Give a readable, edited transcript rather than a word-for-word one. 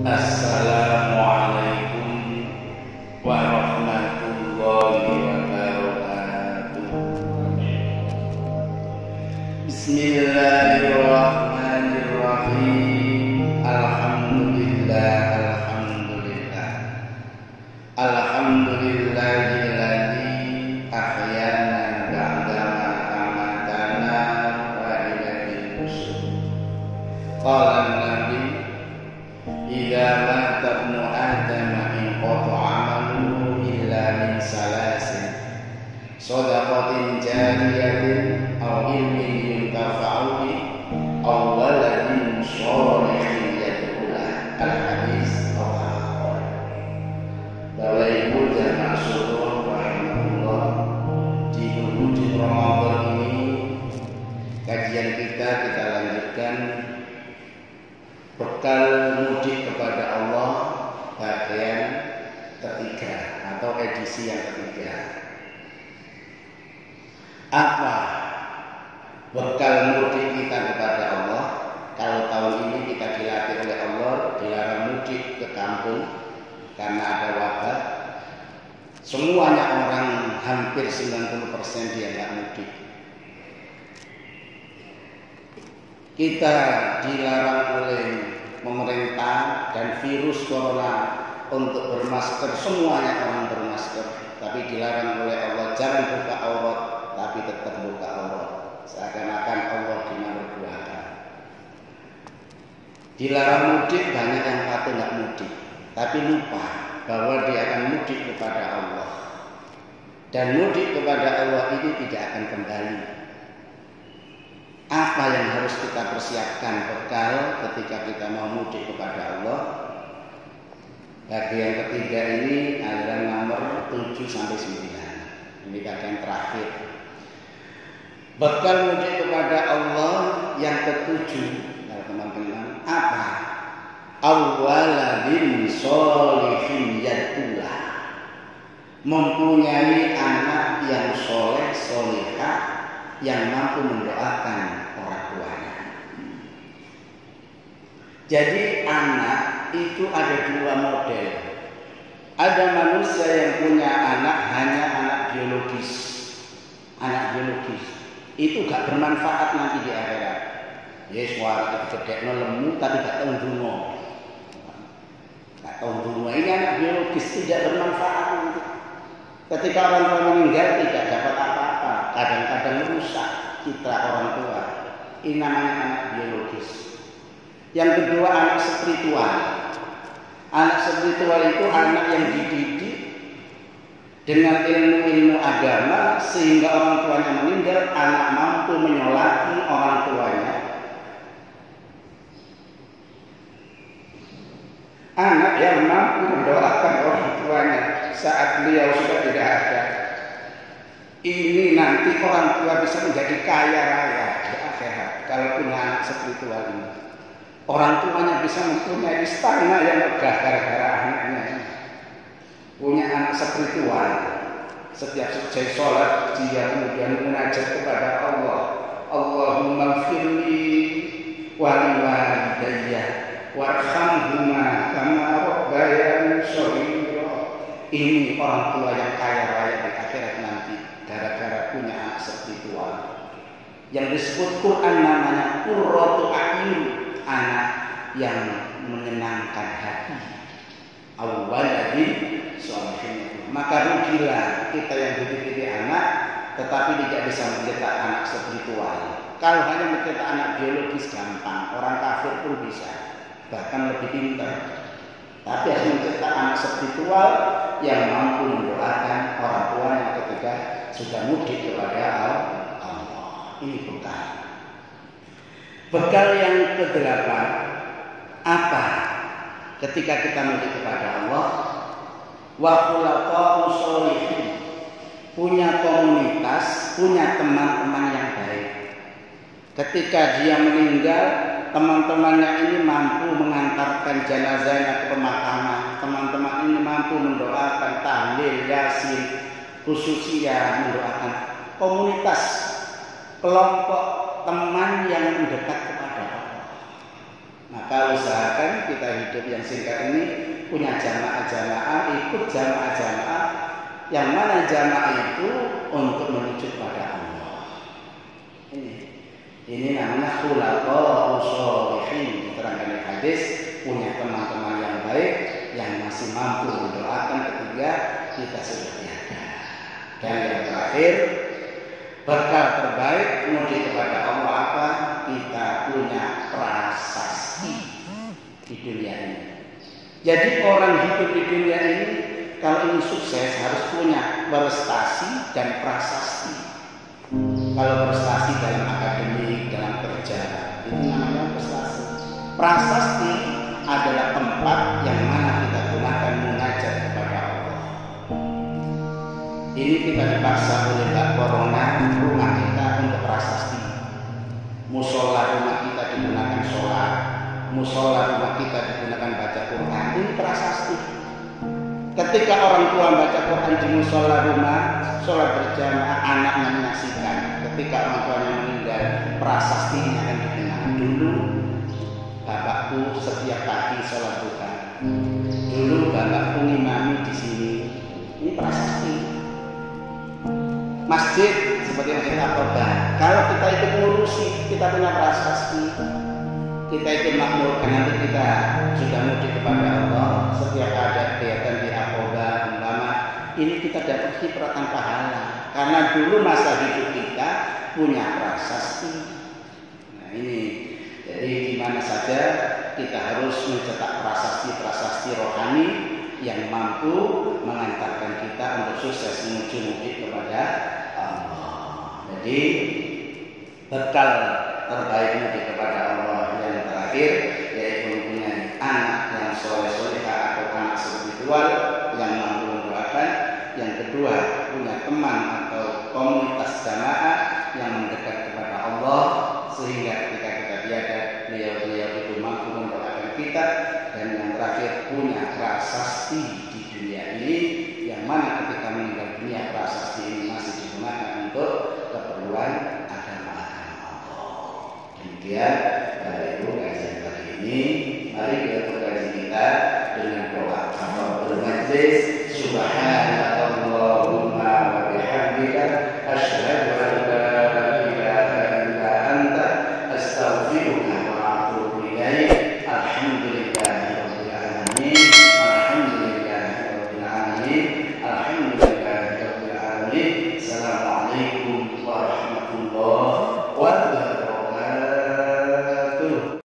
Assalamualaikum warahmatullahi wabarakatuh. Bismillahirrahmanirrahim. Alhamdulillahilladzi ahyana ba'dama amatana wa ilaihi nusyur. Qala Nabi, idza mata ibnu Adam inqata 'amaluhu illa min salasin, shadaqatin jariyatin aw ilmin yuntafa'u bihi aw waladin shalihin yad'u lahu. Al-hadis al-akhir. Bapak Ibu jamaah syukur rahimahullah, di bulan Ramadan ini kajian kita lanjutkan bekal mudik kepada Allah bagian ketiga atau edisi yang ketiga. Apa bekal mudik kita kepada Allah? Kalau tahun ini kita dilatih oleh Allah dilarang mudik ke kampung karena ada wabah. Semuanya orang hampir 90% dia nggak mudik. Kita dilarang oleh pemerintah dan virus corona untuk bermasker, semuanya orang bermasker, tapi dilarang oleh Allah jangan buka aurat, tapi tetap buka aurat, seakan-akan Allah dimaksudkan. Dilarang mudik, banyak yang patut nggak mudik, tapi lupa bahwa dia akan mudik kepada Allah, dan mudik kepada Allah ini tidak akan kembali. Apa yang harus kita persiapkan bekal ketika kita mau mudik kepada Allah? Bagian ketiga ini aliran nomor 7-9. Ini bagian terakhir. Bekal mudik kepada Allah yang ketujuh, teman-teman, apa? Awwaladin sholihin yad'ulah. Mempunyai anak yang soleh solihah yang mampu mendoakan orang tuanya. Jadi anak itu ada dua model. Ada manusia yang punya anak hanya anak biologis. Anak biologis itu gak bermanfaat nanti di akhirat. Ya suara itu gedekno lemu tapi gak tahu dungo. Gak tahu dungo, ini anak biologis tidak bermanfaat nanti. Ketika orang tua meninggal tidak dapat apa-apa, kadang-kadang merusak citra orang tua. Ini namanya anak biologis. Yang kedua anak spiritual. Anak spiritual itu anak yang dididik dengan ilmu-ilmu agama sehingga orang tuanya meninggal, anak mampu menyolati orang tuanya. Anak yang mampu mendoakan orang tuanya saat beliau sudah tidak ada. Ini nanti orang tua bisa menjadi kaya raya di akhirat kalau punya anak spiritual ini. Orang tuanya bisa mempunyai istana yang megah gara-gara anaknya ini. Punya anak spiritual. Setiap selesai sholat dia kemudian munajat kepada Allah. Allahumma firli wa liwalidayya warhamhuma kama rabbayani shaghira. Ini orang tua yang kaya raya di akhirat nanti gara-gara punya anak spiritual. Yang disebut Quran namanya qurratu a'yun, anak yang menyenangkan hati. Awwaladin sholihin. Maka rugilah kita yang dididik anak tetapi tidak bisa mencetak anak spiritual. Kalau hanya mencetak anak biologis gampang, orang kafir pun bisa, bahkan lebih pintar. Tapi harus mencetak anak spiritual yang mampu mendoakan orang tuanya ketika sudah mudik kepada Allah. Ini bekal. Bekal yang ke-8 apa? Ketika kita mudik kepada Allah, wa khulaqa'u sholihin, punya komunitas, punya teman-teman yang baik. Ketika dia meninggal, teman-temannya ini mampu mengantarkan jenazahnya ke pemakaman. Teman-teman ini mampu mendoakan tahlil, yasin, khususnya mendoakan komunitas, kelompok teman yang mendekat kepada Allah. Maka Maka usahakan kita hidup yang singkat ini punya jamaah-jamaah, ikut jamaah-jamaah yang mana jamaah itu untuk menuju kepada Allah. Ini namanya khulafa'us sholihin, diterangkan di hadis, punya teman-teman yang baik yang masih mampu mendoakan ketika kita sudah tiada. Dan yang terakhir, bekal terbaik menuju kepada Allah apa? Kita punya prasasti di dunia ini. Jadi orang hidup di dunia ini kalau ingin sukses harus punya prestasi dan prasasti. Kalau prestasi dalam akademik, dalam kerja, itu namanya prestasi. Prasasti adalah tempat yang mana kita gunakan mengajar kepada Allah. Ini kita dipaksa oleh corona rumah kita untuk prasasti. Musola rumah kita digunakan sholat, musola rumah kita digunakan baca Quran. Ini prasasti. Ketika orang tua baca Quran di musola rumah, sholat berjamaah, anaknya menyaksikan. Ketika orang tuanya meninggal, prasastinya akan dikenal. Dulu bapakku setiap pagi sholat duha. Dulu bapakku ngimami di sini. Ini prasasti. Masjid seperti masjid Al-Qur'an. Kalau kita ikut ngurusi, kita punya prasasti. Kita ikut makmurkan, nanti kita sudah mudik kepada Allah. Setiap ada kegiatan di Al-Qur'an, umpama ini kita dapat cipratan pahala. Karena dulu masa hidup kita punya prasasti. Nah ini, jadi di mana saja kita harus mencetak prasasti-prasasti rohani yang mampu mengantarkan kita untuk sukses menuju mudik kepada Allah. Jadi bekal terbaik mudik kepada Allah yang terakhir yaitu mempunyai anak yang soleh-solehah atau anak spiritual yang mampu mendoakan. Yang kedua, punya teman atau komunitas jamaah yang mendekat kepada Allah sehingga ketika kita tiada, beliau-beliau itu mampu mendoakan kita. Dan yang terakhir, punya prasasti di dunia ini yang mana ketika meninggal dunia prasasti ini masih digunakan untuk keperluan agama Allah. Demikian